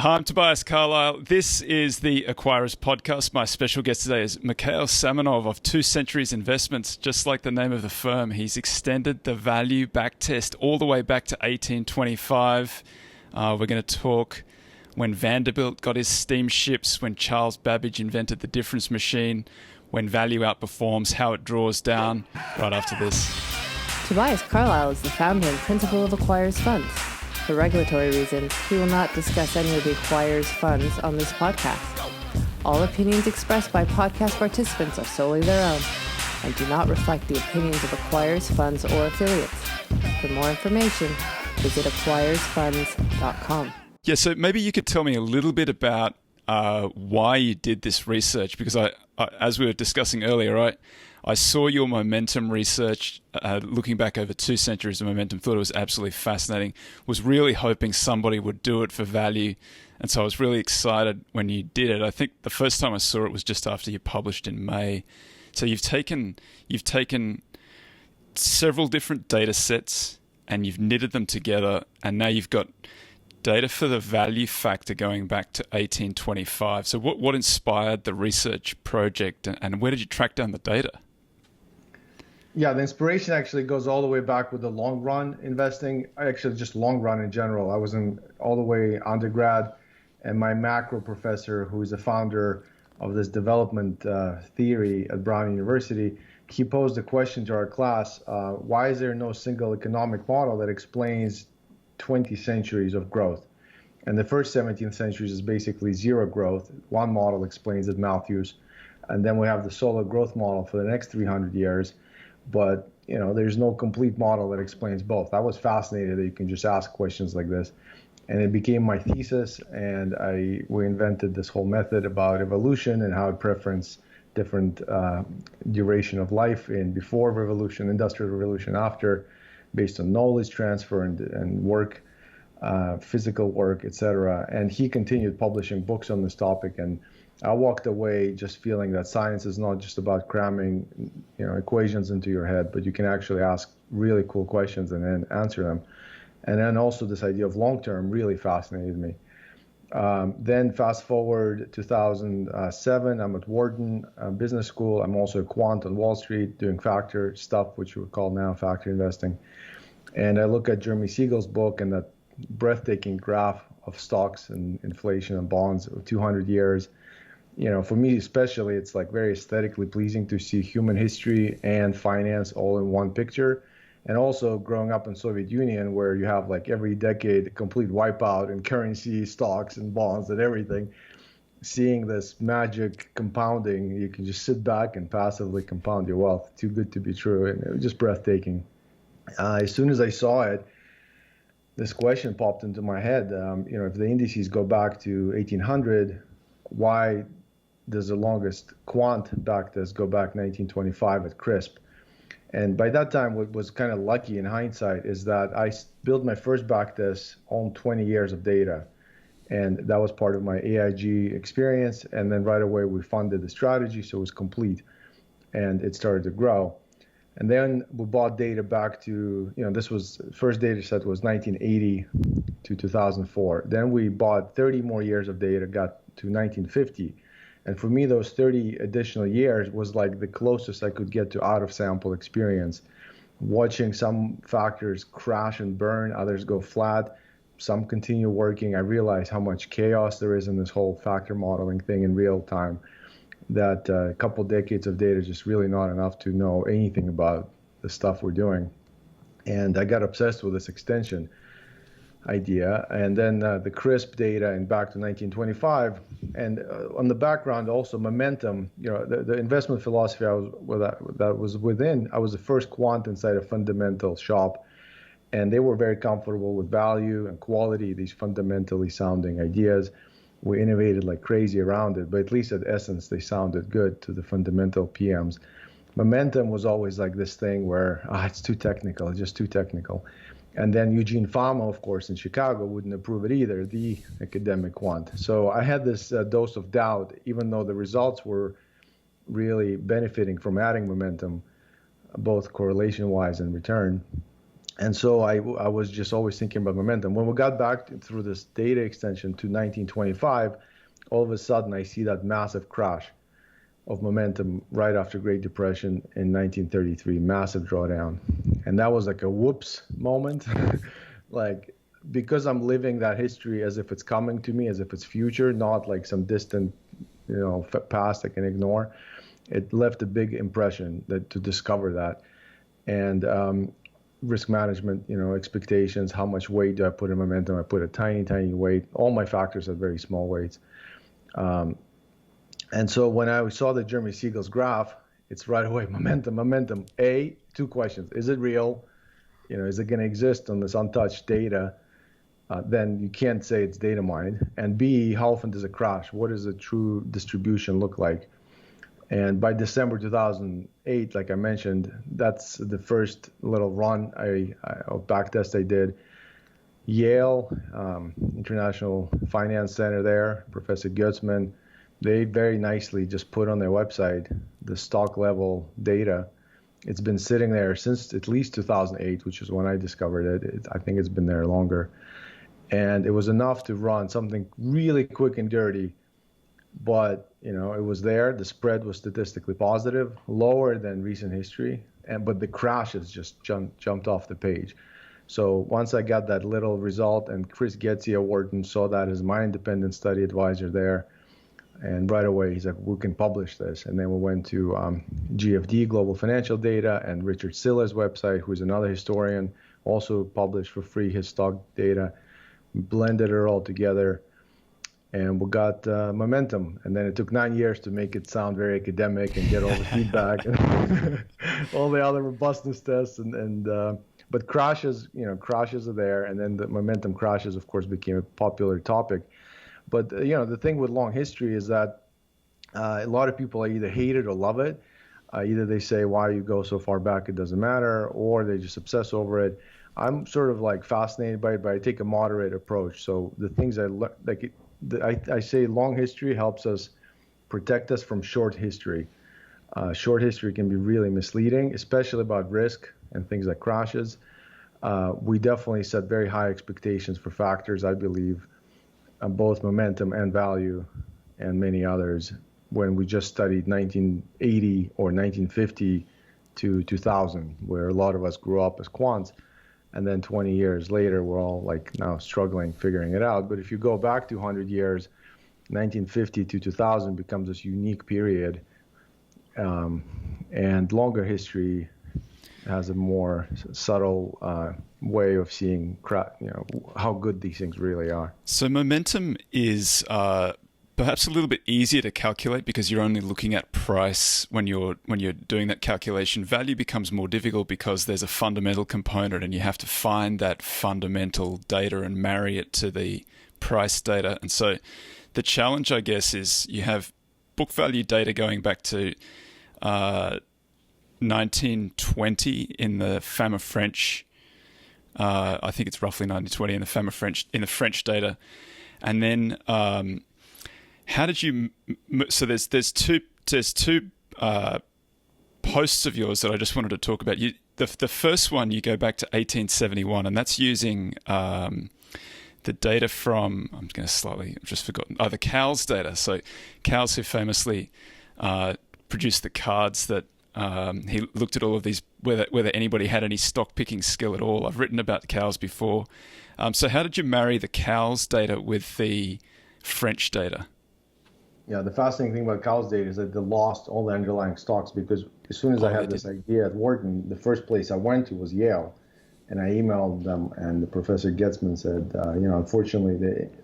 Hi, I'm Tobias Carlisle. This is the Acquirers Podcast. My special guest today is Mikhail Samonov of 2 Centuries Investments. Just like the name of the firm, he's extended the value back test all the way back to 1825. We're going to talk when Vanderbilt got his steamships, when Charles Babbage invented the difference machine, when value outperforms, how it draws down, right after this. Tobias Carlisle is the founder and principal of Acquirers Funds. For regulatory reasons, he will not discuss any of the Acquirers Funds on this podcast. All opinions expressed by podcast participants are solely their own and do not reflect the opinions of Acquirers Funds or affiliates. For more information, visit acquirersfunds.com. Yeah, so maybe you could tell me a little bit about why you did this research, because I as we were discussing earlier, I saw your momentum research, looking back over 2 centuries of momentum, thought it was absolutely fascinating, was really hoping somebody would do it for value. And so I was really excited when you did it. I think the first time I saw it was just after you published in May. So you've taken several different data sets and you've knitted them together, and now you've got data for the value factor going back to 1825. So what inspired the research project, and where did you track down the data? Yeah, the inspiration actually goes all the way back with the long run investing. Actually, just long run in general. I was in all the way undergrad, and my macro professor, who is a founder of this development theory at Brown University, he posed a question to our class: why is there no single economic model that explains 20 centuries of growth? And the first 17 centuries is basically zero growth. One model explains it, Matthews, and then we have the solid growth model for the next 300 years. But there's no complete model that explains both. I was fascinated that you can just ask questions like this, and it became my thesis. And we invented this whole method about evolution and how it preference different duration of life in before revolution, industrial revolution, after, based on knowledge transfer and work, physical work, etc. And he continued publishing books on this topic, and I walked away just feeling that science is not just about cramming, equations into your head, but you can actually ask really cool questions and then answer them. And then also this idea of long-term really fascinated me. Then fast forward 2007, I'm at Wharton Business School. I'm also at Quant on Wall Street doing factor stuff, which we would call now factor investing. And I look at Jeremy Siegel's book and that breathtaking graph of stocks and inflation and bonds of 200 years. For me especially, it's like very aesthetically pleasing to see human history and finance all in one picture. And also growing up in Soviet Union, where you have like every decade a complete wipeout in currency, stocks and bonds and everything, seeing this magic compounding, you can just sit back and passively compound your wealth. Too good to be true. And it was just breathtaking. As soon as I saw it, this question popped into my head. If the indices go back to 1800, why does the longest quant backtest go back 1925 at CRISP? And by that time, what was kind of lucky in hindsight is that I built my first backtest on 20 years of data. And that was part of my AIG experience. And then right away, we funded the strategy, so it was complete. And it started to grow. And then we bought data back to, this was, first data set was 1980 to 2004. Then we bought 30 more years of data, got to 1950. And for me, those 30 additional years was like the closest I could get to out of sample experience. Watching some factors crash and burn, others go flat, some continue working. I realized how much chaos there is in this whole factor modeling thing in real time, that a couple decades of data is just really not enough to know anything about the stuff we're doing. And I got obsessed with this extension idea, and then the CRISP data and back to 1925, and on the background also momentum. The investment philosophy I was within. I was the first quant inside a fundamental shop, and they were very comfortable with value and quality, these fundamentally sounding ideas. We innovated like crazy around it, but at least at essence they sounded good to the fundamental PMs. Momentum was always like this thing where it's too technical, it's just too technical. And then Eugene Fama, of course, in Chicago wouldn't approve it either, the academic quant. So I had this dose of doubt, even though the results were really benefiting from adding momentum, both correlation-wise and return. And so I was just always thinking about momentum. When we got back through this data extension to 1925, all of a sudden I see that massive crash of momentum right after Great Depression in 1933, massive drawdown. And that was like a whoops moment. Like, because I'm living that history as if it's coming to me, as if it's future, not like some distant, past I can ignore. It left a big impression to discover that. And risk management, expectations, how much weight do I put in momentum? I put a tiny, tiny weight. All my factors have very small weights. And so when I saw the Jeremy Siegel's graph, it's right away, momentum. Two questions. Is it real? Is it going to exist on this untouched data? Then you can't say it's data mined. And B, how often does it crash? What does a true distribution look like? And by December 2008, like I mentioned, that's the first little run of backtest I did. Yale, International Finance Center there, Professor Gutzman, they very nicely just put on their website the stock level data. It's been sitting there since at least 2008, which is when I discovered it. I think it's been there longer. And it was enough to run something really quick and dirty. But, it was there. The spread was statistically positive, lower than recent history. But the crashes just jumped off the page. So once I got that little result, and Chris Getzi at Wharton saw that as my independent study advisor there, and right away he's like, we can publish this. And then we went to GFD, Global Financial Data, and Richard Silla's website, who's another historian, also published for free his stock data. We blended it all together, and we got momentum. And then it took 9 years to make it sound very academic and get all the feedback and all the other robustness tests. But crashes are there. And then the momentum crashes, of course, became a popular topic. But, the thing with long history is that a lot of people either hate it or love it. Either they say, why you go so far back, it doesn't matter, or they just obsess over it. I'm sort of like fascinated by it, but I take a moderate approach. So the things I say long history helps us protect us from short history. Short history can be really misleading, especially about risk and things like crashes. We definitely set very high expectations for factors, I believe, both momentum and value and many others, when we just studied 1980 or 1950 to 2000, where a lot of us grew up as quants. And then 20 years later, we're all like now struggling, figuring it out. But if you go back to 100 years, 1950 to 2000 becomes this unique period. And longer history has a more subtle way of seeing, how good these things really are. So momentum is perhaps a little bit easier to calculate because you're only looking at price when you're doing that calculation. Value becomes more difficult because there's a fundamental component and you have to find that fundamental data and marry it to the price data. And so the challenge, I guess, is you have book value data going back to 1920 in the Fama French. I think it's roughly 1920 in the Fama French, in the French data, and then how did you? So there's two posts of yours that I just wanted to talk about. The first one, you go back to 1871, and that's using the data from, I've just forgotten, the Cowles data. So Cowles, who famously produced the cards that he looked at all of these, whether anybody had any stock picking skill at all. I've written about Cowles before. So how did you marry the Cowles data with the French data? Yeah, the fascinating thing about Cowles data is that they lost all the underlying stocks, because as soon as I had this idea at Wharton, the first place I went to was Yale. And I emailed them, and the Professor Getzman said, unfortunately,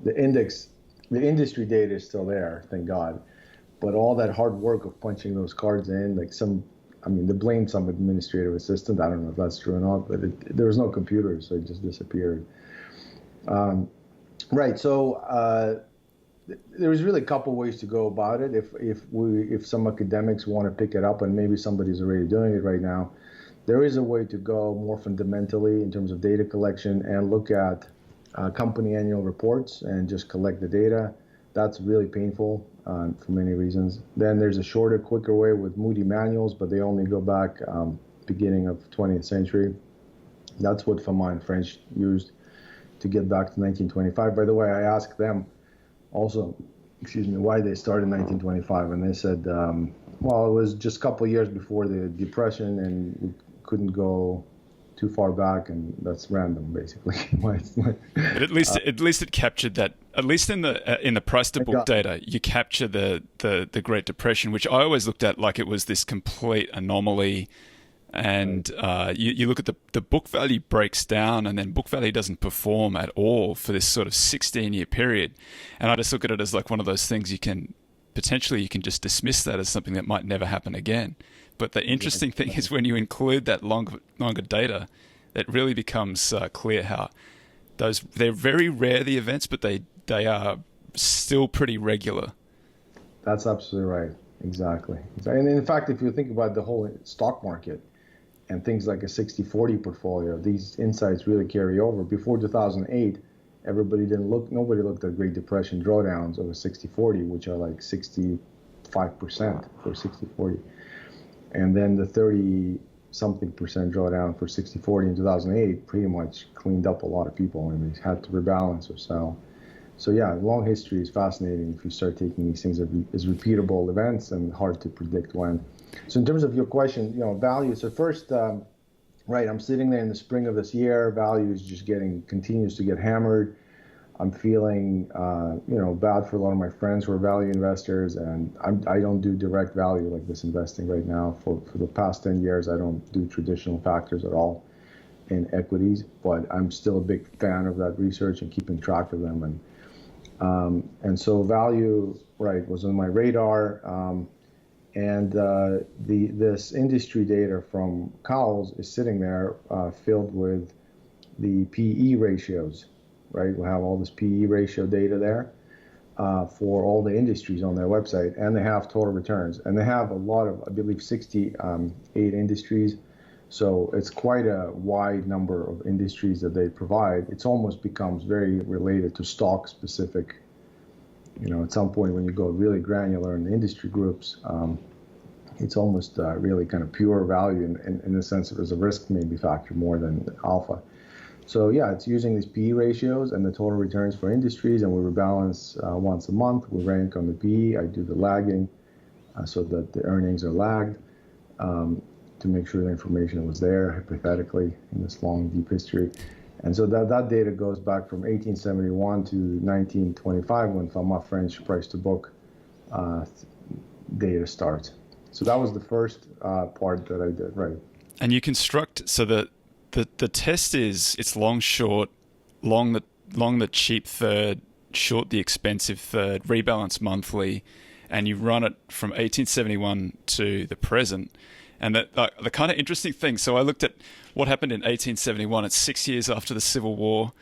the industry data is still there, thank God. But all that hard work of punching those cards in, they blamed some administrative assistant. I don't know if that's true or not, but there was no computer, so it just disappeared. Right, so there was really a couple ways to go about it. If some academics want to pick it up, and maybe somebody's already doing it right now, there is a way to go more fundamentally in terms of data collection and look at company annual reports and just collect the data. That's really painful for many reasons. Then there's a shorter, quicker way with Moody manuals, but they only go back beginning of 20th century. That's what Famin French used to get back to 1925. By the way, I asked them also, why they started in 1925, and they said, well, it was just a couple of years before the Depression, and we couldn't go too far back, and that's random, basically. But at least it captured that. At least in the price to book data, you capture the Great Depression, which I always looked at like it was this complete anomaly. And you look at the book value breaks down, and then book value doesn't perform at all for this sort of 16-year period. And I just look at it as like one of those things you can just dismiss that as something that might never happen again. But the interesting thing is when you include that longer data, it really becomes clear how they're very rare, the events, but they are still pretty regular. That's absolutely right. Exactly. And in fact, if you think about the whole stock market and things like a 60-40 portfolio, these insights really carry over. Before 2008, nobody looked at Great Depression drawdowns of a 60-40, which are like 65% for 60-40. And then the 30-something percent drawdown for 60-40 in 2008 pretty much cleaned up a lot of people, and they had to rebalance or sell. So yeah, long history is fascinating if you start taking these things as repeatable events and hard to predict when. So in terms of your question, value. So first, right, I'm sitting there in the spring of this year. Value is just continues to get hammered. I'm feeling, bad for a lot of my friends who are value investors, and I don't do direct value like this investing right now. For the past 10 years, I don't do traditional factors at all in equities, but I'm still a big fan of that research and keeping track of them. And so value, right, was on my radar. This industry data from Cowles is sitting there filled with the PE ratios, right? We'll have all this PE ratio data there for all the industries on their website, and they have total returns. And they have a lot of, I believe, 68 industries. So it's quite a wide number of industries that they provide. It almost becomes very related to stock specific. At some point when you go really granular in the industry groups, it's almost really kind of pure value in the sense that there's a risk maybe factor more than alpha. So yeah, it's using these PE ratios and the total returns for industries, and we rebalance once a month. We rank on the PE. I do the lagging so that the earnings are lagged to make sure the information was there hypothetically in this long, deep history. And so that data goes back from 1871 to 1925 when Famin French price to book data starts. So that was the first part that I did, right. And you construct, so the test is it's long, short, long the cheap third, short the expensive third, rebalance monthly, and you run it from 1871 to the present. And the kind of interesting thing, so I looked at what happened in 1871. It's 6 years after the Civil War.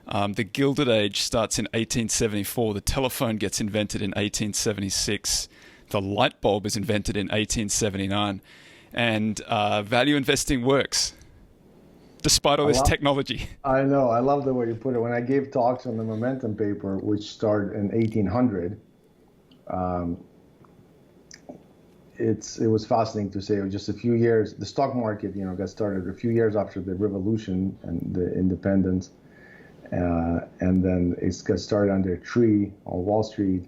The Gilded Age starts in 1874. The telephone gets invented in 1876. The light bulb is invented in 1879. And value investing works, despite all this technology. I know. I love the way you put it. When I gave talks on the Momentum paper, which started in 1800, it was fascinating to say it was just a few years. The stock market, got started a few years after the Revolution and the independence, and then it got started under a tree on Wall Street,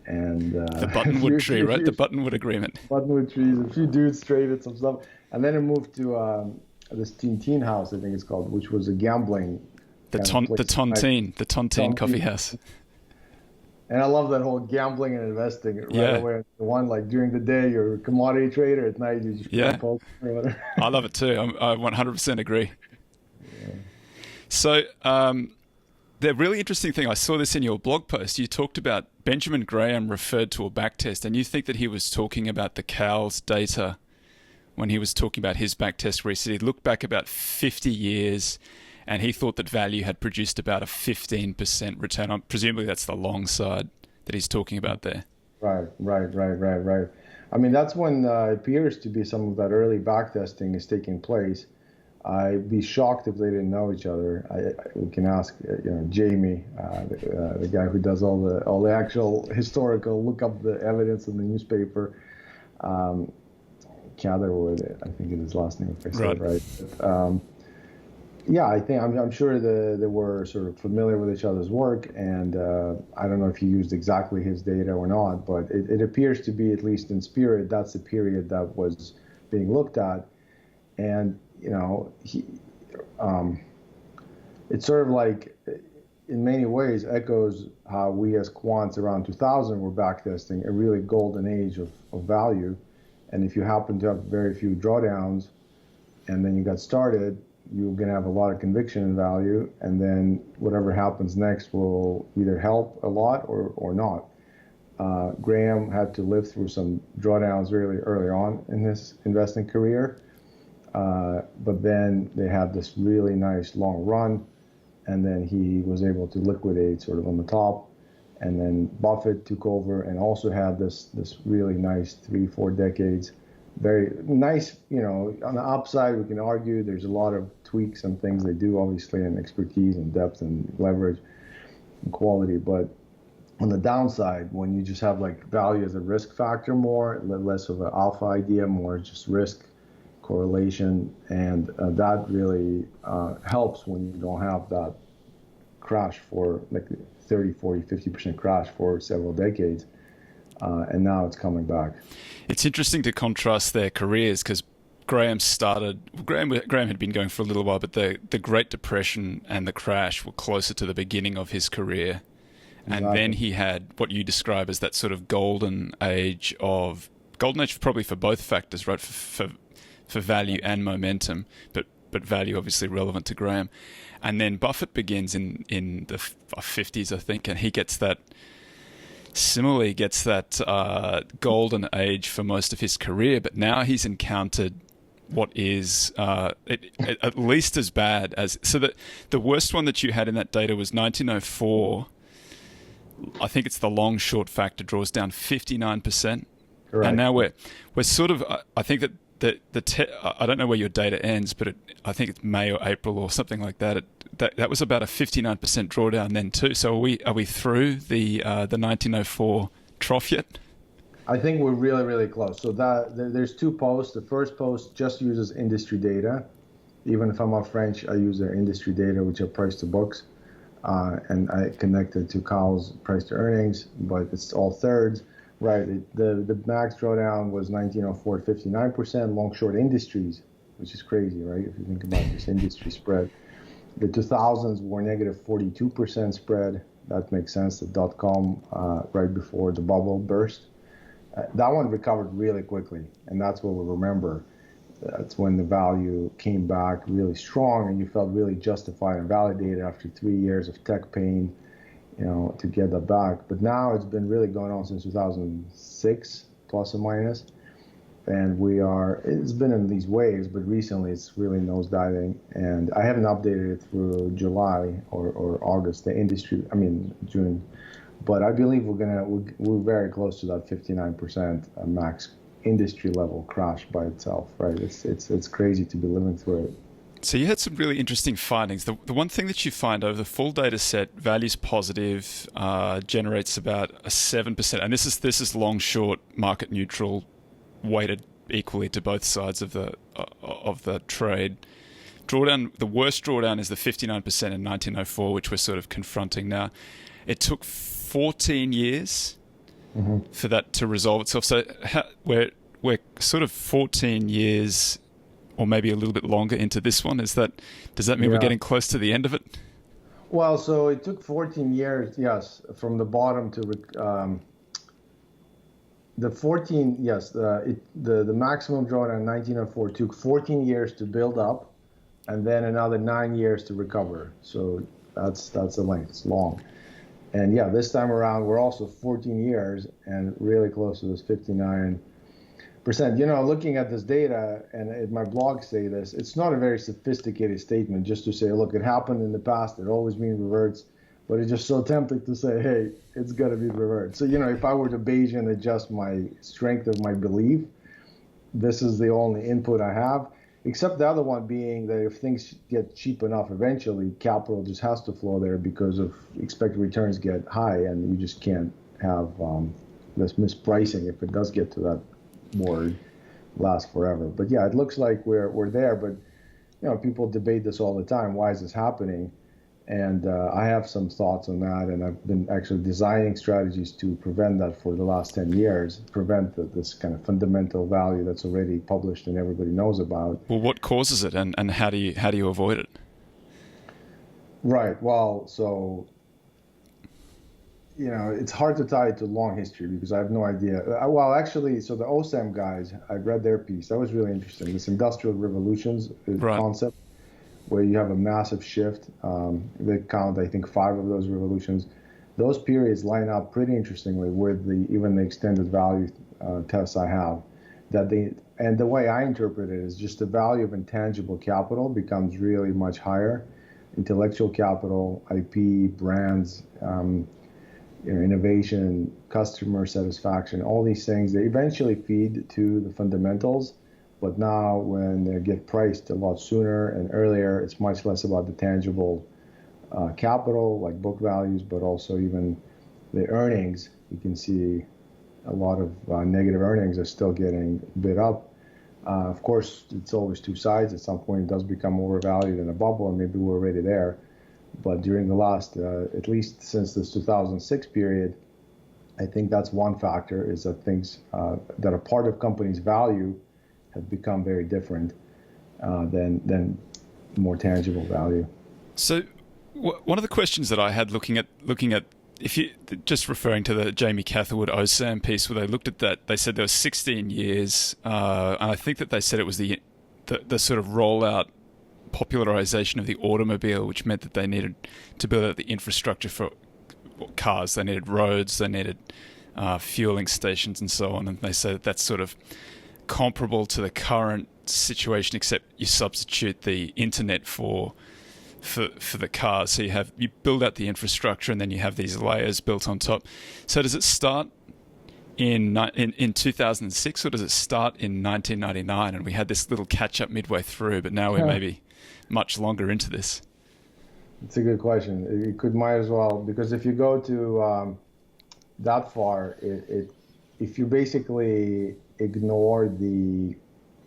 and the Buttonwood tree, right? The Buttonwood Agreement. Buttonwood trees. A few dudes traded some stuff, and then it moved to this Tintin House, I think it's called, which was a gambling. The Tontine Coffee House. And I love that whole gambling and investing right away. The one like during the day you're a commodity trader, at night you just play poker or whatever. I love it too. I 100% agree. Yeah. So the really interesting thing, I saw this in your blog post. You talked about Benjamin Graham referred to a backtest, and you think that he was talking about the Cowles data when he was talking about his backtest, where he said he looked back about 50 years and he thought that value had produced about a 15% return on. Presumably that's the long side that he's talking about there. Right. I mean, that's when it appears to be some of that early backtesting is taking place. I'd be shocked if they didn't know each other. We can ask, Jamie, the guy who does all the actual historical, look up the evidence in the newspaper. Catherwood, I think is his last name, if I said it right. Yeah, I'm sure they were sort of familiar with each other's work, and I don't know if he used exactly his data or not, but it appears to be, at least in spirit, that's the period that was being looked at. And it's sort of like, in many ways, echoes how we as quants around 2000 were backtesting a really golden age of value. And if you happen to have very few drawdowns, and then you got started, you're going to have a lot of conviction in value, and then whatever happens next will either help a lot or not. Graham had to live through some drawdowns really early on in his investing career, but then they had this really nice long run, and then he was able to liquidate sort of on the top, and then Buffett took over and also had this really nice 3-4 decades. Very nice, on the upside, we can argue there's a lot of tweaks and things they do, obviously, and expertise and depth and leverage and quality. But on the downside, when you just have like value as a risk factor more, less of an alpha idea, more just risk correlation, and that really helps when you don't have that crash for like 30, 40, 50% crash for several decades. And now it's coming back. It's interesting to contrast their careers because Graham had been going for a little while, but the Great Depression and the crash were closer to the beginning of his career. And then he had what you describe as that sort of golden age probably for both factors, right? For value and momentum, but value obviously relevant to Graham. And then Buffett begins in the 50s, I think, and he gets that golden age for most of his career, but now he's encountered what is at least as bad as... So the worst one that you had in that data was 1904. I think it's the long-short factor draws down 59%. Correct. And now we're sort of... I think that I don't know where your data ends, but I think it's May or April or something like that. That was about a 59% drawdown then too. So are we through the 1904 trough yet? I think we're really, really close. So there's two posts. The first post just uses industry data. Even if I'm not French, I use their industry data, which are price to books, and I connected to Cowles price to earnings, but it's all thirds. Right, the max drawdown was 1904 at 59%, long short industries, which is crazy, right? If you think about this industry spread. The 2000s were negative 42% spread. That makes sense. The dot-com right before the bubble burst. That one recovered really quickly, and that's what we'll remember. That's when the value came back really strong, and you felt really justified and validated after 3 years of tech pain, to get that back. But now it's been really going on since 2006, plus or minus. And it's been in these waves, but recently it's really nosediving. And I haven't updated it through July or August, June. But I believe we're very close to that 59% max industry level crash by itself, right? It's crazy to be living through it. So you had some really interesting findings. The one thing that you find over the full data set, value's positive, generates about a 7%, and this is long, short, market neutral, weighted equally to both sides of the trade. Drawdown, the worst drawdown is the 59% in 1904, which we're sort of confronting now. It took 14 years for that to resolve itself. So we're sort of 14 years. Or maybe a little bit longer into this one. Does that mean we're getting close to the end of it? Well, so it took 14 years, yes, from the bottom to the 14. Yes, the maximum drawdown in 1904 took 14 years to build up, and then another 9 years to recover. So that's the length. It's long, and this time around we're also 14 years and really close to this 59%. Looking at this data, and my blog say this, it's not a very sophisticated statement just to say, look, it happened in the past, it always means reverts, but it's just so tempting to say, hey, it's got to be reversed. So, if I were to Bayesian adjust my strength of my belief, this is the only input I have, except the other one being that if things get cheap enough eventually, capital just has to flow there because of expected returns get high, and you just can't have this mispricing if it does get to that board last forever. But it looks like we're there. But people debate this all the time. Why is this happening? And I have some thoughts on that, and I've been actually designing strategies to prevent that for the last 10 years, prevent this kind of fundamental value that's already published and everybody knows about. Well, what causes it, and how do you avoid it? Right. Well, so, it's hard to tie it to long history because I have no idea. Well, actually, so the OSAM guys, I read their piece. That was really interesting. This industrial revolutions concept, where you have a massive shift. They count, I think, 5 of those revolutions. Those periods line up pretty interestingly with even the extended value tests I have. And the way I interpret it is just the value of intangible capital becomes really much higher. Intellectual capital, IP, brands, innovation, customer satisfaction, all these things, they eventually feed to the fundamentals. But now when they get priced a lot sooner and earlier, it's much less about the tangible capital, like book values, but also even the earnings. You can see a lot of negative earnings are still getting bid up. Of course, it's always two sides. At some point, it does become overvalued in a bubble, and maybe we're already there. But during the last, at least since this 2006 period, I think that's one factor, is that things that are part of companies' value have become very different than more tangible value. So one of the questions that I had looking at, if you just referring to the Jamie Catherwood OSAM piece where they looked at that, they said there was 16 years, and I think that they said it was the sort of rollout, popularization of the automobile, which meant that they needed to build out the infrastructure for cars. They needed roads, they needed fueling stations and so on, and they say that that's sort of comparable to the current situation, except you substitute the internet for the cars. So you build out the infrastructure, and then you have these layers built on top. So does it start in 2006, or does it start in 1999? And we had this little catch up midway through, but now we're maybe much longer into this. It's a good question. It might as well, because if you go to that far, if you basically ignore the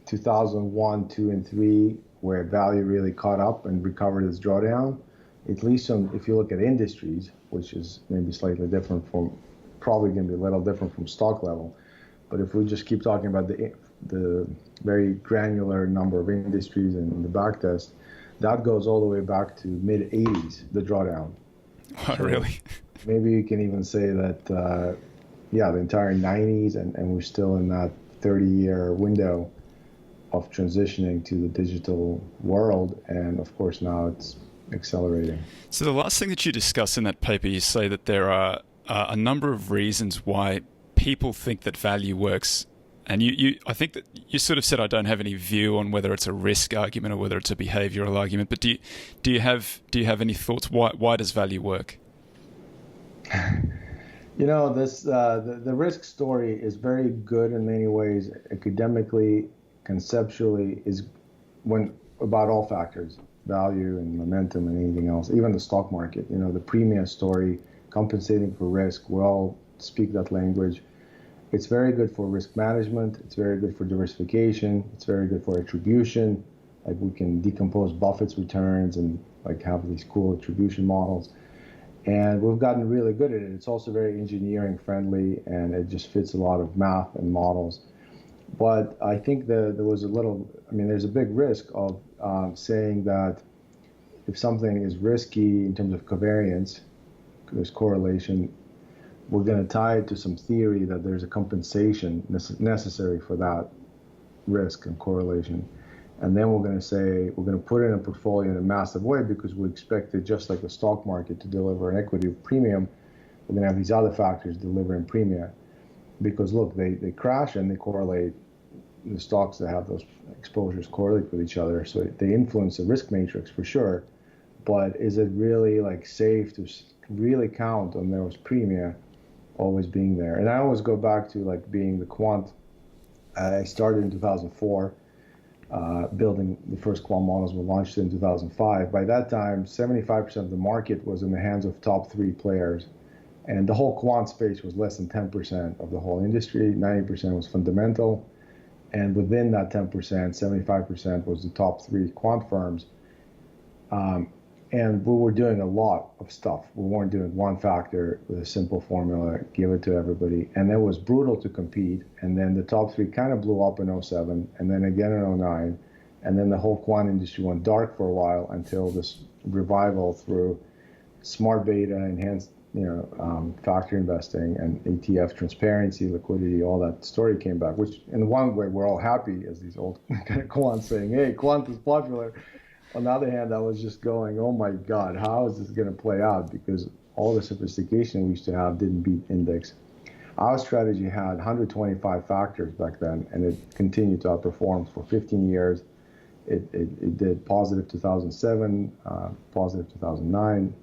2001, 2, and 3, where value really caught up and recovered its drawdown, at least if you look at industries, which is maybe slightly different probably going to be a little different from stock level. But if we just keep talking about the very granular number of industries in the back test, that goes all the way back to mid-80s, the drawdown. Oh, so really? Maybe you can even say that, the entire 90s, and we're still in that 30-year window of transitioning to the digital world. And of course, now it's accelerating. So the last thing that you discuss in that paper, you say that there are a number of reasons why people think that value works. And I think that you sort of said, I don't have any view on whether it's a risk argument or whether it's a behavioral argument. But do you have any thoughts? Why does value work? This the risk story is very good in many ways, academically, conceptually, about all factors, value and momentum and anything else, even the stock market. The premium story, compensating for risk. We all speak that language. It's very good for risk management. It's very good for diversification. It's very good for attribution. Like, we can decompose Buffett's returns and have these cool attribution models. And we've gotten really good at it. It's also very engineering friendly, and it just fits a lot of math and models. But I think there was there's a big risk of saying that if something is risky in terms of covariance, there's correlation, we're going to tie it to some theory that there's a compensation necessary for that risk and correlation. And then we're going to say, we're going to put in a portfolio in a massive way because we expect it, just like the stock market, to deliver an equity premium. We're going to have these other factors delivering premium. Because look, they crash and they correlate. The stocks that have those exposures correlate with each other. So they influence the risk matrix for sure. But is it really safe to really count on those premium always being there? And I always go back to being the quant. I started in 2004. Building the first quant models were launched in 2005. By that time, 75% of the market was in the hands of top 3 players. And the whole quant space was less than 10% of the whole industry. 90% was fundamental. And within that 10%, 75% was the top 3 quant firms. And we were doing a lot of stuff. We weren't doing one factor with a simple formula, give it to everybody. And it was brutal to compete. And then the top 3 kind of blew up in '07, and then again in '09. And then the whole quant industry went dark for a while until this revival through smart beta, enhanced factor investing, and ETF transparency, liquidity, all that story came back, which in one way we're all happy as these old kind of quants saying, hey, quant is popular. On the other hand, I was just going, oh my God, how is this going to play out? Because all the sophistication we used to have didn't beat index. Our strategy had 125 factors back then, and it continued to outperform for 15 years. It did positive 2007, positive 2009,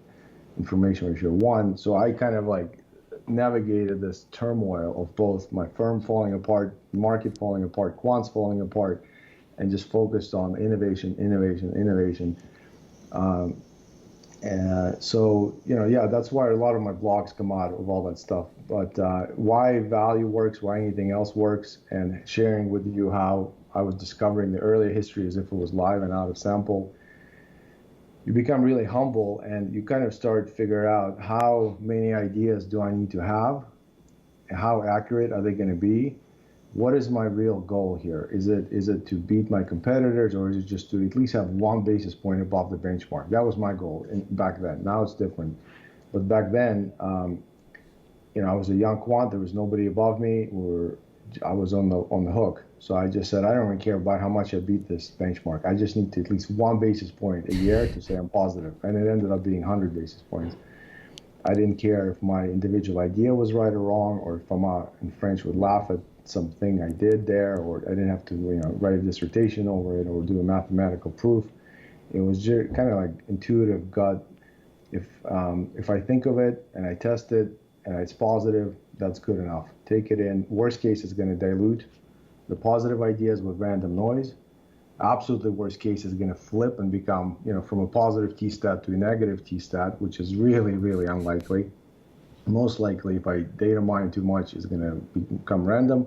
information ratio 1. So I kind of like navigated this turmoil of both my firm falling apart, market falling apart, quants falling apart, and just focused on innovation. So, that's why a lot of my blogs come out of all that stuff. But why value works, why anything else works, and sharing with you how I was discovering the earlier history as if it was live and out of sample. You become really humble, and you kind of start to figure out how many ideas do I need to have, and how accurate are they going to be? What is my real goal here? Is it to beat my competitors, or is it just to at least have 1 basis point above the benchmark? That was my goal back then. Now it's different. But back then, I was a young quant. There was nobody above me. I was on the hook. So I just said, I don't really care about how much I beat this benchmark. I just need to at least 1 basis point a year to say I'm positive. And it ended up being 100 basis points. I didn't care if my individual idea was right or wrong, or if in French would laugh at something I did there, or I didn't have to write a dissertation over it or do a mathematical proof. It was just kind of like intuitive gut. If I think of it and I test it and it's positive, that's good enough. Take it in. Worst case, it's going to dilute the positive ideas with random noise. Absolutely worst case is going to flip and become, from a positive T-stat to a negative T-stat, which is really, really unlikely. Most likely, if I data mine too much, it's going to become random.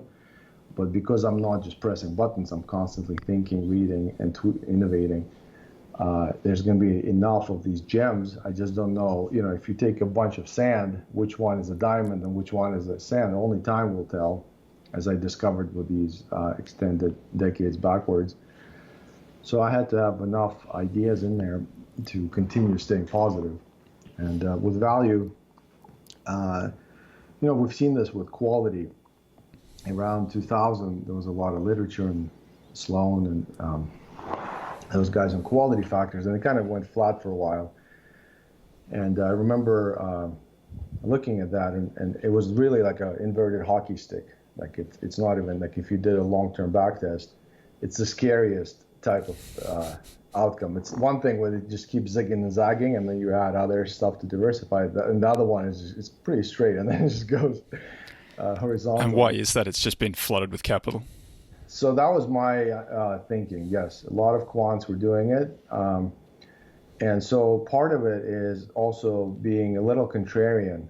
But because I'm not just pressing buttons, I'm constantly thinking, reading, and innovating. There's going to be enough of these gems. I just don't know, if you take a bunch of sand, which one is a diamond and which one is a sand. Only time will tell, as I discovered with these extended decades backwards. So I had to have enough ideas in there to continue staying positive. And with value, we've seen this with quality. Around 2000, there was a lot of literature in Sloan and those guys on quality factors, and it kind of went flat for a while. And I remember looking at that, and it was really like an inverted hockey stick. Like it's not even like if you did a long-term back test, it's the scariest type of outcome. It's one thing where it just keeps zigging and zagging, and then you add other stuff to diversify it. And the other one is it's pretty straight, and then it just goes horizontal. And why is that? It's just been flooded with capital. So that was my thinking. Yes, a lot of quants were doing it. And so part of it is also being a little contrarian,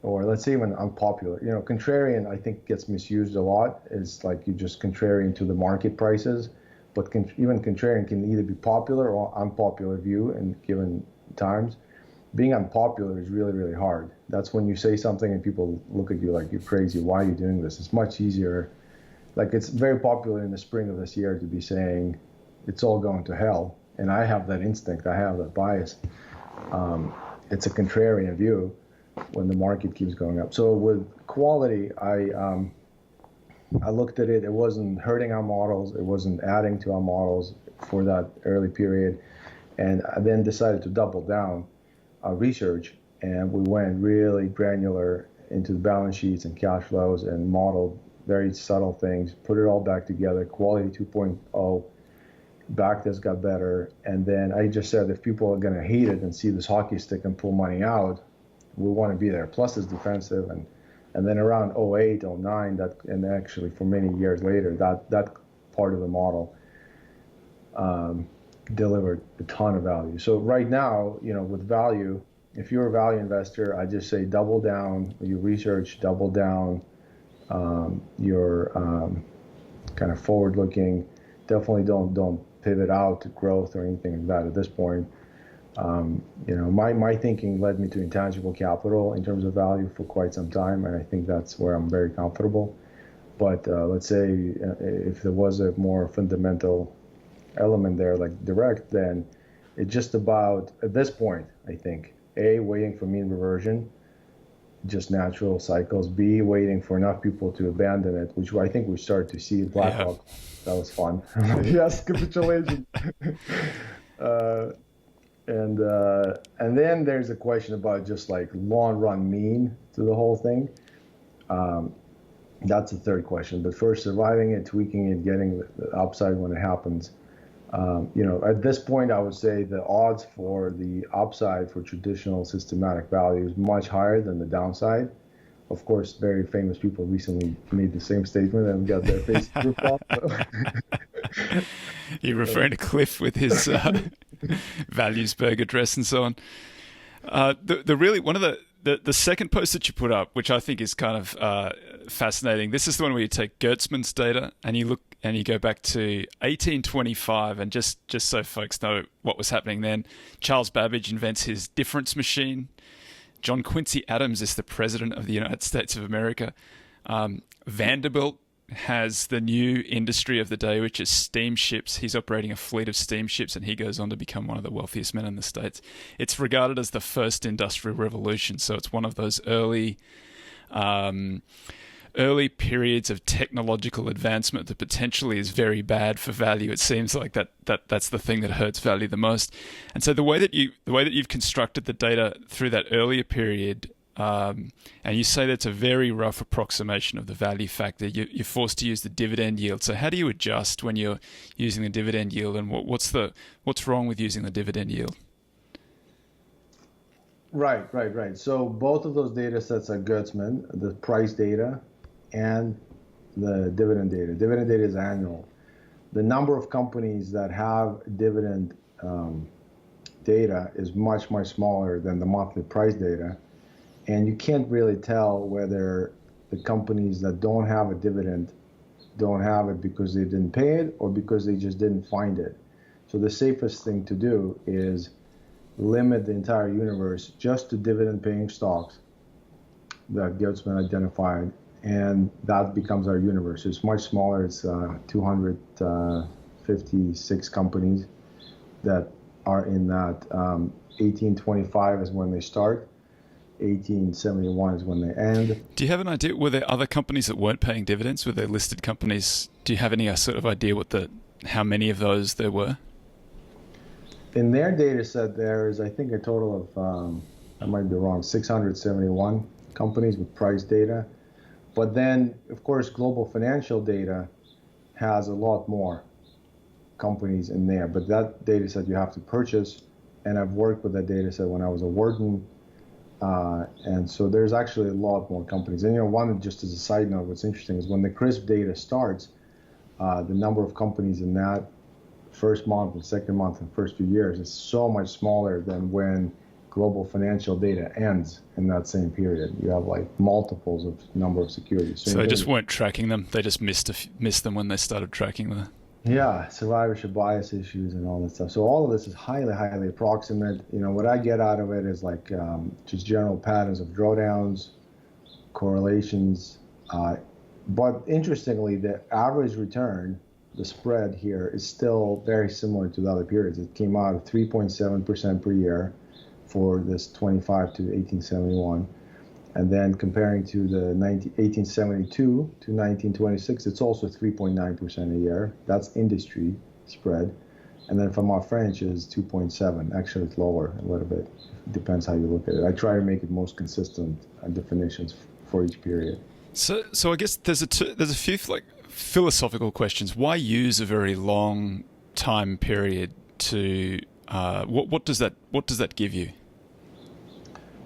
or let's say even unpopular. Contrarian, I think, gets misused a lot. It's like you're just contrarian to the market prices. But even contrarian can either be popular or unpopular view in given times. Being unpopular is really, really hard. That's when you say something and people look at you like you're crazy. Why are you doing this? It's much easier. Like it's very popular in the spring of this year to be saying it's all going to hell. And I have that instinct. I have that bias. It's a contrarian view when the market keeps going up. So with quality, I looked at it. It wasn't hurting our models. It wasn't adding to our models for that early period. And I then decided to double down our research. And we went really granular into the balance sheets and cash flows and modeled very subtle things, put it all back together, quality 2.0, backtest got better. And then I just said, if people are going to hate it and see this hockey stick and pull money out, we want to be there. Plus it's defensive. And then around 08, 09, and actually for many years later, that part of the model delivered a ton of value. So right now, with value, if you're a value investor, I just say double down, you research, double down your kind of forward-looking. Definitely don't pivot out to growth or anything like that at this point. My thinking led me to intangible capital in terms of value for quite some time, and I think that's where I'm very comfortable. But let's say if there was a more fundamental element there, like direct, then it's just about, at this point, I think, A, waiting for mean reversion, just natural cycles. B, waiting for enough people to abandon it, which I think we started to see. Blackhawk, that was fun. Yes, capitulation. And then there's a question about just like long run mean to the whole thing. That's the third question. But first, surviving it, tweaking it, getting the upside when it happens. At this point, I would say the odds for the upside for traditional systematic value is much higher than the downside. Of course, very famous people recently made the same statement and got their face ripped off. You're referring to Cliff with his Valuesburg address and so on. One of the second post that you put up, which I think is kind of fascinating. This is the one where you take Gertzman's data and you go back to 1825, and just so folks know what was happening then, Charles Babbage invents his difference machine. John Quincy Adams is the president of the United States of America. Vanderbilt has the new industry of the day, which is steamships. He's operating a fleet of steamships, and he goes on to become one of the wealthiest men in the States. It's regarded as the first industrial revolution, so it's one of those early periods of technological advancement that potentially is very bad for value. It seems like that's the thing that hurts value the most. And so the way that you've constructed the data through that earlier period, and you say that's a very rough approximation of the value factor. You're forced to use the dividend yield. So how do you adjust when you're using the dividend yield, and what's wrong with using the dividend yield? Right. So both of those data sets are Gertzman, the price data and the dividend data. Dividend data is annual. The number of companies that have dividend data is much, much smaller than the monthly price data. And you can't really tell whether the companies that don't have a dividend don't have it because they didn't pay it or because they just didn't find it. So the safest thing to do is limit the entire universe just to dividend-paying stocks that Gertzman identified, and that becomes our universe. It's much smaller. It's 256 companies that are in that. 1825 is when they start. 1871 is when they end. Do you have an idea? Were there other companies that weren't paying dividends? Were there listed companies? Do you have any sort of idea how many of those there were? In their data set, there is, I think, a total of, I might be wrong, 671 companies with price data. But then, of course, global financial data has a lot more companies in there. But that data set you have to purchase, and I've worked with that data set when I was at Wharton. And so there's actually a lot more companies. And, one, just as a side note, what's interesting is when the CRISP data starts, the number of companies in that first month and second month and first few years is so much smaller than when global financial data ends in that same period. You have like multiples of number of securities. So they just weren't tracking them. They just missed them when they started tracking them. Yeah, survivorship bias issues and all that stuff. So all of this is highly, highly approximate. What I get out of it is like just general patterns of drawdowns, correlations. But interestingly, the average return, the spread here, is still very similar to the other periods. It came out at 3.7% per year for this 25 to 1871. And then comparing to the 1872 to 1926, it's also 3.9% a year. That's industry spread. And then from our French is 2.7. Actually, it's lower a little bit. It depends how you look at it. I try to make it most consistent definitions for each period. So I guess there's a few philosophical questions. Why use a very long time period to what does that give you?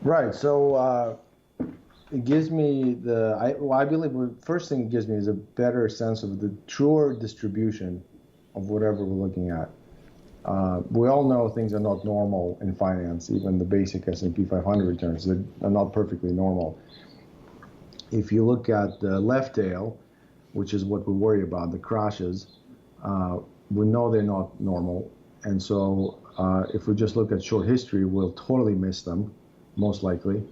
Right. So it gives me I believe the first thing it gives me is a better sense of the truer distribution of whatever we're looking at. We all know things are not normal in finance. Even the basic S&P 500 returns are not perfectly normal. If you look at the left tail, which is what we worry about, the crashes, we know they're not normal. And so if we just look at short history, we'll totally miss them, most likely,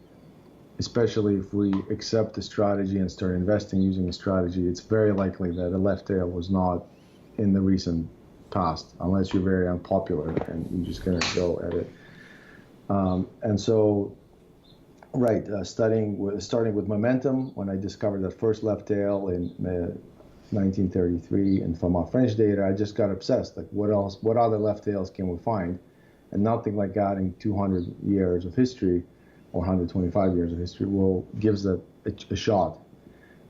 especially if we accept the strategy and start investing using the strategy. It's very likely that a left tail was not in the recent past, unless you're very unpopular and you're just going to go at it. And so, starting with momentum, when I discovered that first left tail in 1933, and from our French data, I just got obsessed. Like, what other left tails can we find? And nothing like adding 200 years of history or 125 years of history gives that a shot.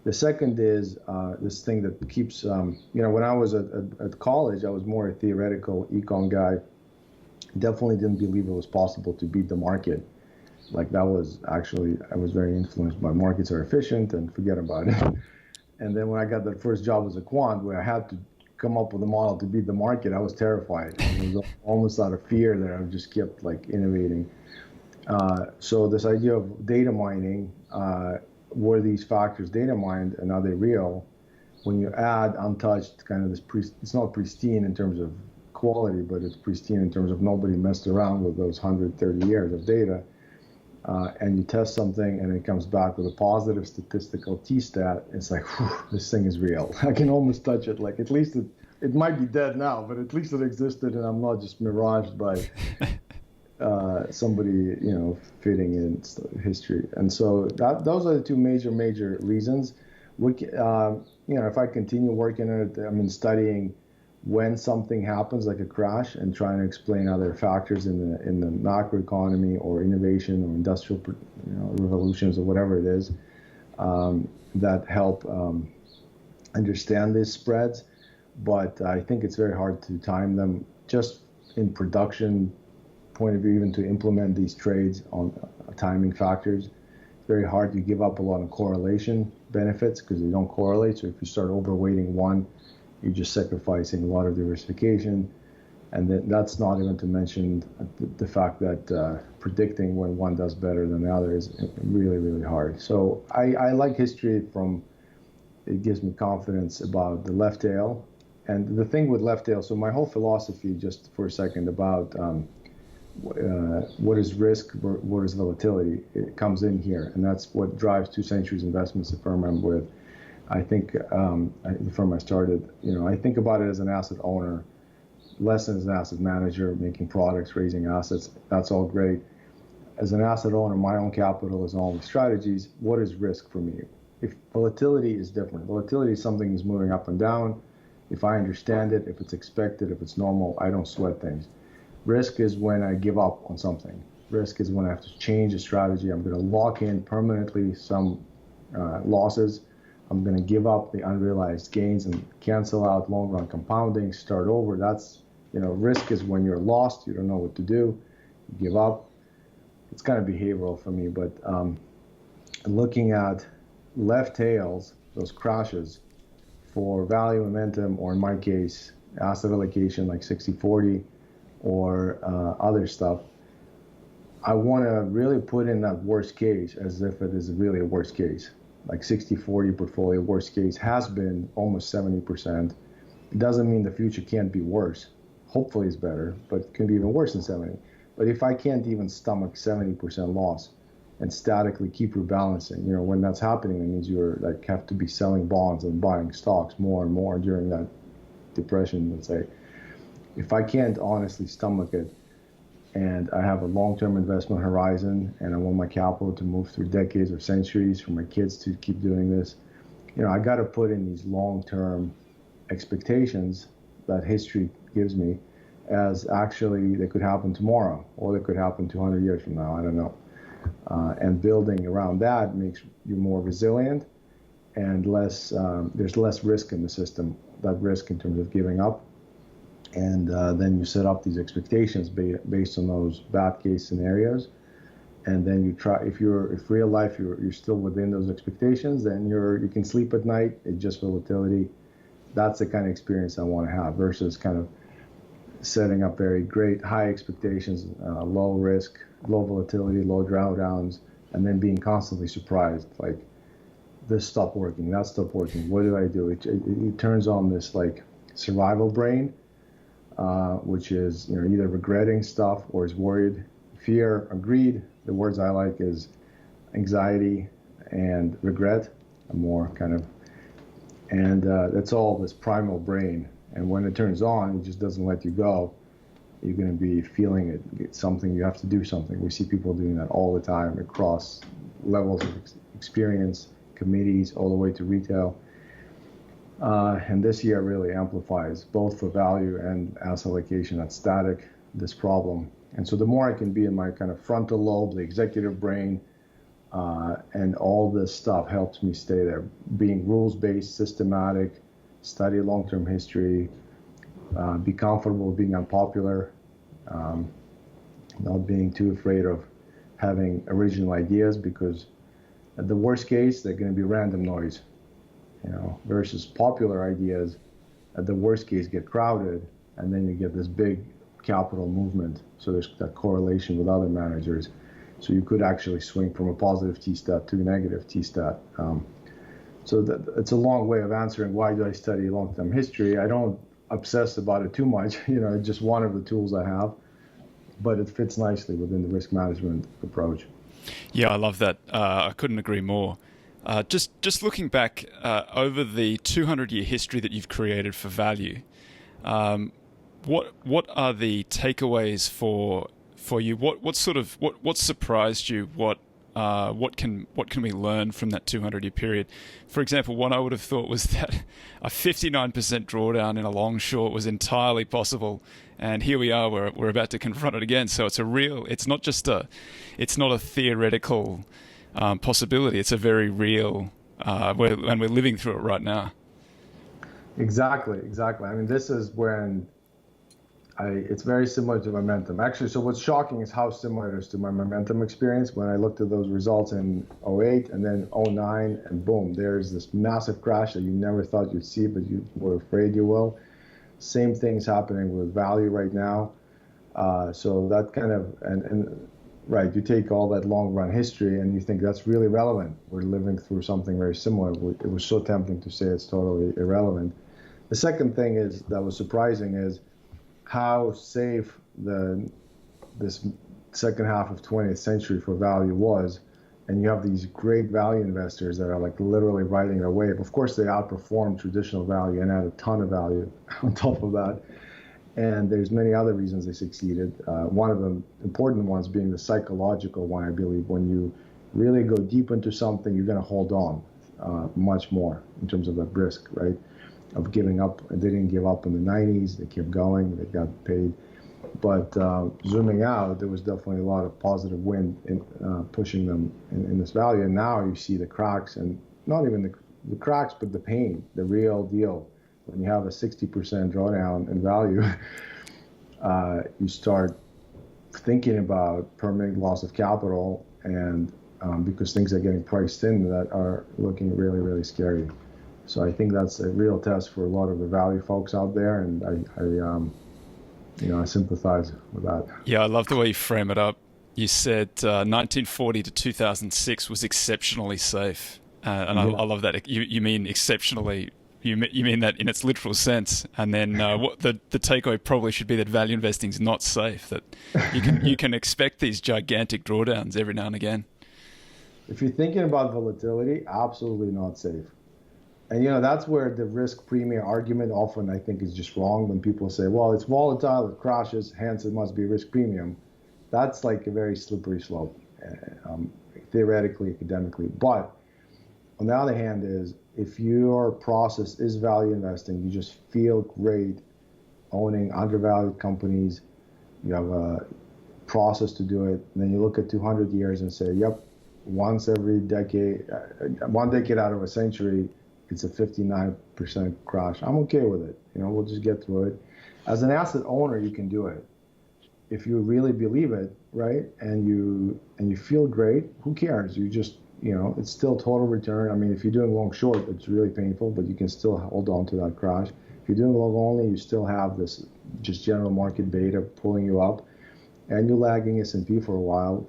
The second is this thing that keeps, when I was at college, I was more a theoretical econ guy. Definitely didn't believe it was possible to beat the market. Like, I was very influenced by markets are efficient and forget about it. And then when I got that first job as a quant, where I had to come up with a model to beat the market, I was terrified. It was almost out of fear that I just kept like innovating. So this idea of data mining, were these factors data mined and are they real? When you add untouched, kind of this, it's not pristine in terms of quality, but it's pristine in terms of nobody messed around with those 130 years of data. And you test something and it comes back with a positive statistical t-stat, it's like, whew, this thing is real. I can almost touch it. Like, at least it might be dead now, but at least it existed and I'm not just miraged by somebody, fitting in history. And so those are the two major reasons. If I continue working on it, studying when something happens, like a crash, and trying to explain other factors in the macroeconomy or innovation or industrial revolutions or whatever it is that help understand these spreads. But I think it's very hard to time them just in production point of view, even to implement these trades on timing factors. It's very hard. You give up a lot of correlation benefits because they don't correlate. So if you start overweighting one, you're just sacrificing a lot of diversification. And that's not even to mention the fact that predicting when one does better than the other is really, really hard. So I like history it gives me confidence about the left tail. And the thing with left tail, so my whole philosophy, just for a second, about what is risk, what is volatility, it comes in here. And that's what drives 2 Centuries Investments, the firm I'm with. I think the firm I started, I think about it as an asset owner, less as an asset manager, making products, raising assets. That's all great. As an asset owner, my own capital is all the strategies. What is risk for me? If volatility is different. Volatility is something that's moving up and down. If I understand it, if it's expected, if it's normal, I don't sweat things. Risk is when I give up on something. Risk is when I have to change a strategy. I'm going to lock in permanently some losses. I'm going to give up the unrealized gains and cancel out long-run compounding, start over. That's, risk is when you're lost, you don't know what to do, you give up. It's kind of behavioral for me, but looking at left tails, those crashes, for value momentum, or in my case, asset allocation like 60-40 or other stuff, I want to really put in that worst case as if it is really a worst case. Like 60-40 portfolio, worst case has been almost 70%. It doesn't mean the future can't be worse. Hopefully it's better, but it can be even worse than 70. But if I can't even stomach 70% loss and statically keep rebalancing, when that's happening, it means you're have to be selling bonds and buying stocks more and more during that depression, let's say. If I can't honestly stomach it, and I have a long-term investment horizon, and I want my capital to move through decades or centuries for my kids to keep doing this, I got to put in these long-term expectations that history gives me as actually they could happen tomorrow, or they could happen 200 years from now, I don't know. And building around that makes you more resilient and there's less risk in the system, that risk in terms of giving up. And then you set up these expectations based on those bad case scenarios. And then you try, if real life you're still within those expectations, then you can sleep at night. It's just volatility. That's the kind of experience I want to have versus kind of setting up very great high expectations, low risk, low volatility, low drawdowns, and then being constantly surprised. Like this stopped working, that stopped working. What do? It turns on this like survival brain, which is either regretting stuff or is worried, fear, or greed. The words I like is anxiety and regret, more kind of, and that's all this primal brain. And when it turns on, it just doesn't let you go. You're going to be feeling it. It's something you have to do something. We see people doing that all the time across levels of experience, committees, all the way to retail. And this year really amplifies both for value and asset allocation at static this problem. And so the more I can be in my kind of frontal lobe, the executive brain, and all this stuff helps me stay there. Being rules-based, systematic, study long-term history, be comfortable being unpopular, not being too afraid of having original ideas, because at the worst case, they're going to be random noise, versus popular ideas at the worst case get crowded, and then you get this big capital movement. So there's that correlation with other managers. So you could actually swing from a positive T-stat to a negative T-stat. So it's a long way of answering why do I study long-term history. I don't obsess about it too much. It's just one of the tools I have, but it fits nicely within the risk management approach. Yeah, I love that. I couldn't agree more. Just looking back over the 200-year history that you've created for value, what are the takeaways for you? What surprised you? What can we learn from that 200-year period? For example, one I would have thought was that a 59% drawdown in a long short was entirely possible, and here we are. We're about to confront it again. So it's not a theoretical possibility. It's a very real, and we're living through it right now. Exactly. I mean, this is when it's very similar to momentum. Actually, so what's shocking is how similar it is to my momentum experience when I looked at those results in '08 and then '09, and boom, there's this massive crash that you never thought you'd see, but you were afraid you will. Same thing's happening with value right now. So that kind of, and right, you take all that long run history and you think that's really relevant. We're living through something very similar. It was so tempting to say it's totally irrelevant. The second thing that was surprising is how safe this second half of 20th century for value was. And you have these great value investors that are like literally riding a wave. Of course, they outperformed traditional value and had a ton of value on top of that. And there's many other reasons they succeeded. One of the important ones being the psychological one, I believe. When you really go deep into something, you're going to hold on much more in terms of that risk, right? Of giving up. They didn't give up in the 90s. They kept going. They got paid. But zooming out, there was definitely a lot of positive wind in pushing them in this value. And now you see the cracks, and not even the cracks, but the pain, the real deal. When you have a 60% drawdown in value, you start thinking about permanent loss of capital, and because things are getting priced in that are looking really, really scary. So I think that's a real test for a lot of the value folks out there, and I sympathize with that. Yeah, I love the way you frame it up. You said 1940 to 2006 was exceptionally safe, and I love that. You mean exceptionally. You mean that in its literal sense, and then what the takeaway probably should be that value investing is not safe. That you can expect these gigantic drawdowns every now and again. If you're thinking about volatility, absolutely not safe. And that's where the risk premium argument often I think is just wrong. When people say, well, it's volatile, it crashes, hence it must be risk premium. That's like a very slippery slope, theoretically, academically. But on the other hand is, if your process is value investing, you just feel great owning undervalued companies, you have a process to do it, and then you look at 200 years and say, yep, once every decade, one decade out of a century, it's a 59% crash. I'm okay with it. We'll just get through it. As an asset owner, you can do it. If you really believe it, right, and you feel great, who cares? You just, it's still total return. I mean, if you're doing long short, it's really painful, but you can still hold on to that crash. If you're doing long only, you still have this just general market beta pulling you up, and you're lagging S&P for a while.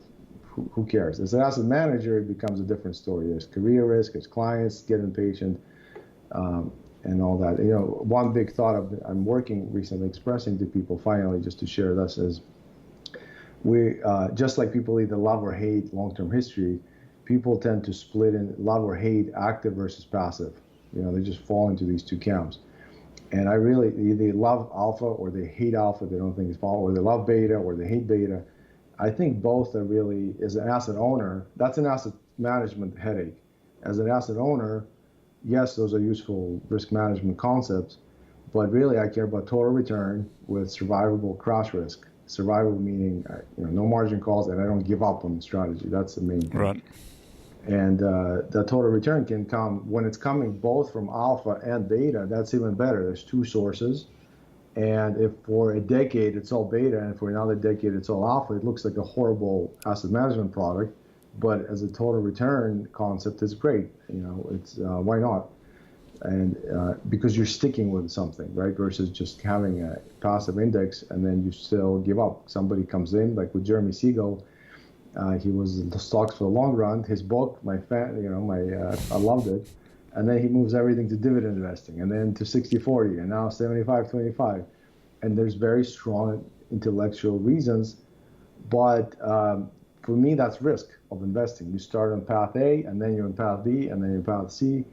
who cares? As an asset manager, it becomes a different story. There's career risk, there's clients get impatient, and all that. One big thought I'm working recently expressing to people finally, just to share this, is we just like people either love or hate long-term history, people tend to split in love or hate active versus passive. They just fall into these two camps. And I really, they love alpha or they hate alpha, they don't think it's fall, or they love beta or they hate beta. I think both are really, as an asset owner, that's an asset management headache. As an asset owner, yes, those are useful risk management concepts, but really I care about total return with survivable crash risk. Survivable meaning, no margin calls, and I don't give up on the strategy. That's the main thing. Right. And the total return can come when it's coming both from alpha and beta. That's even better. There's two sources. And if for a decade it's all beta and for another decade it's all alpha, it looks like a horrible asset management product. But as a total return concept, it's great. It's why not? And because you're sticking with something, right? Versus just having a passive index and then you still give up. Somebody comes in, like with Jeremy Siegel. He was in the stocks for the long run. His book, I loved it. And then he moves everything to dividend investing, and then to 60-40, and now 75-25. And there's very strong intellectual reasons, but for me, that's risk of investing. You start on path A, and then you're on path B, and then you're on path C.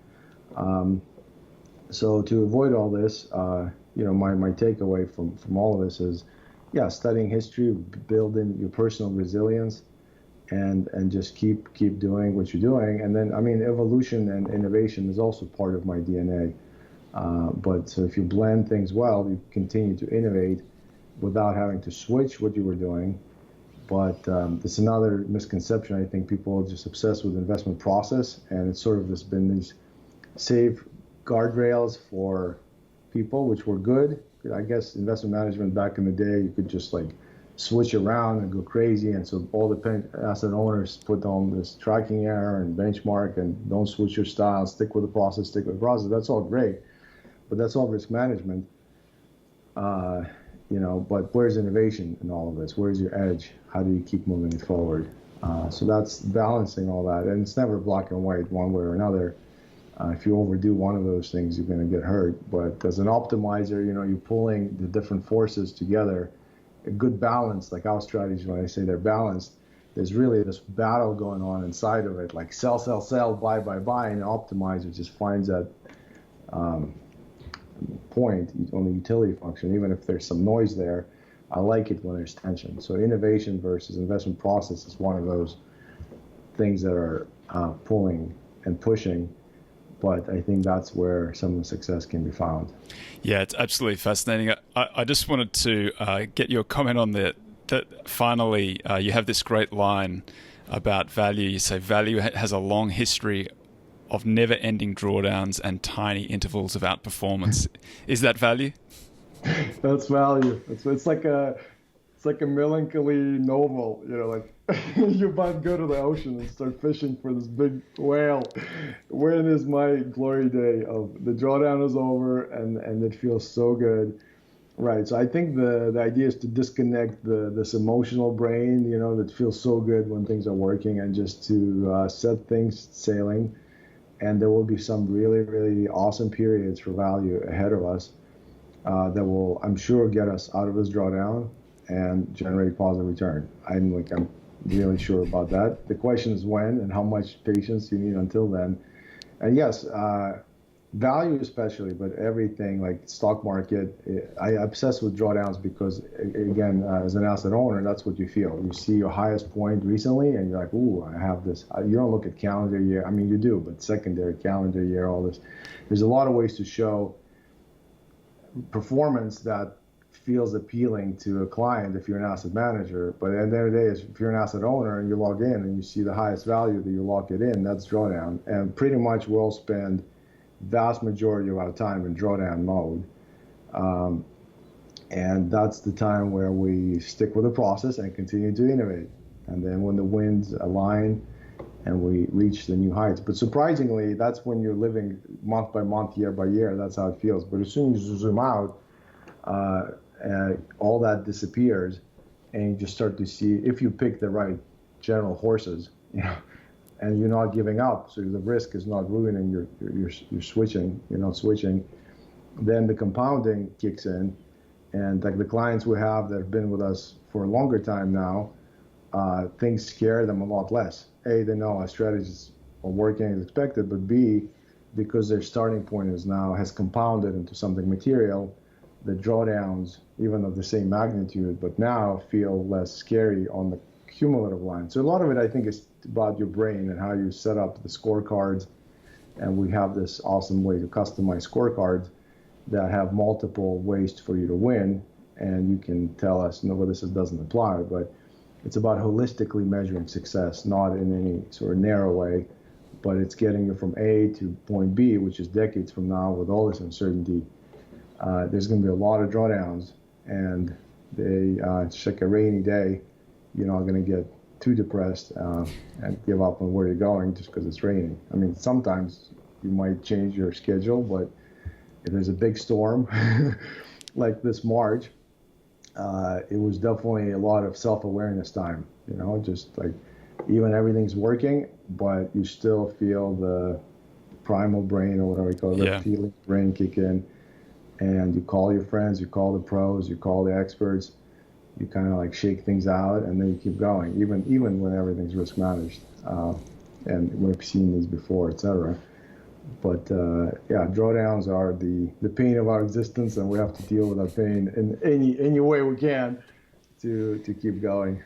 So to avoid all this, my takeaway from all of this is, studying history, building your personal resilience, and just keep doing what you're doing. And then, evolution and innovation is also part of my DNA. But so if you blend things well, you continue to innovate without having to switch what you were doing. But there's another misconception. I think people are just obsessed with the investment process, and it's sort of just been these safe guardrails for people, which were good. I guess investment management back in the day, you could just switch around and go crazy, and so all the asset owners put on this tracking error and benchmark and don't switch your style, stick with the process. That's all great, but that's all risk management. But where's innovation in all of this? Where's your edge? How do you keep moving it forward? So that's balancing all that, and it's never black and white one way or another. If you overdo one of those things, you're going to get hurt. But as an optimizer, you're pulling the different forces together. A good balance, like our strategy, when I say they're balanced, there's really this battle going on inside of it, like sell, buy, and the optimizer just finds that point on the utility function, even if there's some noise there. I like it when there's tension. So innovation versus investment process is one of those things that are pulling and pushing. But I think that's where some of the success can be found. Yeah, it's absolutely fascinating. I just wanted to get your comment on that finally you have this great line about value. You say value has a long history of never-ending drawdowns and tiny intervals of outperformance. Is that value? That's value. It's like a melancholy novel, you're about to go to the ocean and start fishing for this big whale. When is my glory day of the drawdown is over and it feels so good, right? So I think the idea is to disconnect this emotional brain, that feels so good when things are working, and just to set things sailing. And there will be some really, really awesome periods for value ahead of us that will, I'm sure, get us out of this drawdown and generate positive return. I'm really sure about that. The question is when and how much patience you need until then. And yes, value especially, but everything like stock market, I obsess with drawdowns because, again, as an asset owner, that's what you feel. You see your highest point recently and you're like, ooh, I have this. You don't look at calendar year. You do, but secondary calendar year, all this. There's a lot of ways to show performance that feels appealing to a client if you're an asset manager. But at the end of the day, if you're an asset owner and you log in and you see the highest value that you lock it in, that's drawdown. And pretty much we'll spend vast majority of our time in drawdown mode. And that's the time where we stick with the process and continue to innovate. And then when the winds align and we reach the new heights. But surprisingly, that's when you're living month by month, year by year. That's how it feels. But as soon as you zoom out, all that disappears, and you just start to see, if you pick the right general horses, and you're not giving up, so the risk is not ruining you're switching, you're not switching, then the compounding kicks in, and like the clients we have that have been with us for a longer time now, things scare them a lot less. A, they know our strategies are working as expected, but B, because their starting point has compounded into something material, the drawdowns, even of the same magnitude, but now feel less scary on the cumulative line. So a lot of it, I think, is about your brain and how you set up the scorecards. And we have this awesome way to customize scorecards that have multiple ways for you to win. And you can tell us, no, well, this doesn't apply, but it's about holistically measuring success, not in any sort of narrow way, but it's getting you from A to point B, which is decades from now with all this uncertainty. There's going to be a lot of drawdowns, and it's like a rainy day. You're not going to get too depressed and give up on where you're going just because it's raining. I mean, sometimes you might change your schedule, but if there's a big storm like this March, it was definitely a lot of self-awareness time, just like even everything's working, but you still feel the primal brain, or whatever you call it, the feeling brain kick in, and you call your friends, you call the pros, you call the experts, you kind of like shake things out, and then you keep going, even when everything's risk managed. And we've seen these before, etc. But drawdowns are the pain of our existence, and we have to deal with our pain in any way we can to keep going.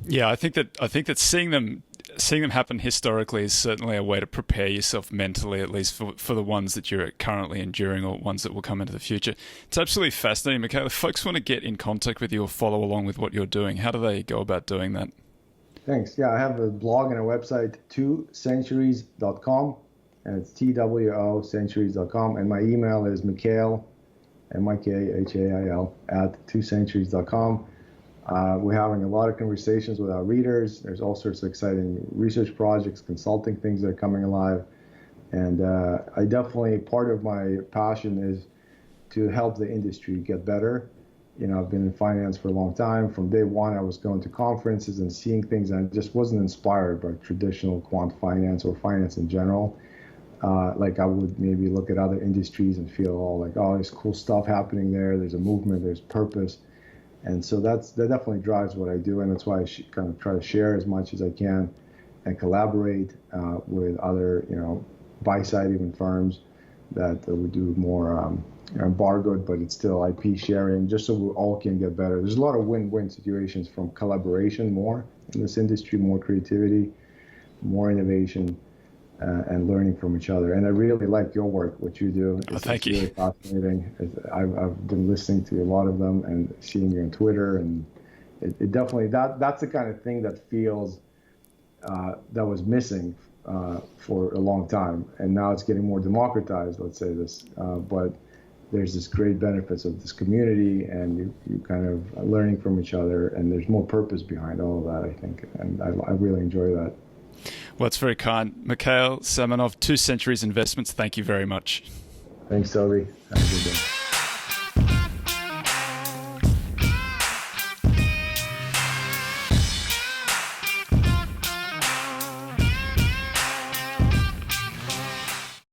Yeah, I think that seeing them happen historically is certainly a way to prepare yourself mentally, at least for the ones that you're currently enduring or ones that will come into the future. It's absolutely fascinating, Mikhail. If folks want to get in contact with you or follow along with what you're doing, how do they go about doing that? Thanks. Yeah, I have a blog and a website, 2centuries.com, and it's TWOcenturies.com, and my email is Mikhail, MIKHAIL, at 2centuries.com. We're having a lot of conversations with our readers. There's all sorts of exciting research projects, consulting things that are coming alive. And I definitely, part of my passion is to help the industry get better. I've been in finance for a long time. From day one, I was going to conferences and seeing things, and I just wasn't inspired by traditional quant finance or finance in general. Like I would maybe look at other industries and feel all like, oh, there's cool stuff happening there. There's a movement, there's purpose. And so that definitely drives what I do, and that's why I kind of try to share as much as I can and collaborate with other, buy-side even firms that would do more embargoed, but it's still IP sharing, just so we all can get better. There's a lot of win-win situations from collaboration more in this industry, more creativity, more innovation, and learning from each other. And I really like your work, what you do. Thank you. Really fascinating. I've been listening to a lot of them and seeing you on Twitter, and it definitely, that's the kind of thing that feels that was missing for a long time. And now it's getting more democratized, let's say this. But there's this great benefits of this community, and you kind of learning from each other, and there's more purpose behind all of that, I think. And I really enjoy that. Well, it's very kind. Mikhail Samonov, 2 Centuries Investments, thank you very much. Thanks, Toby. Have a good day.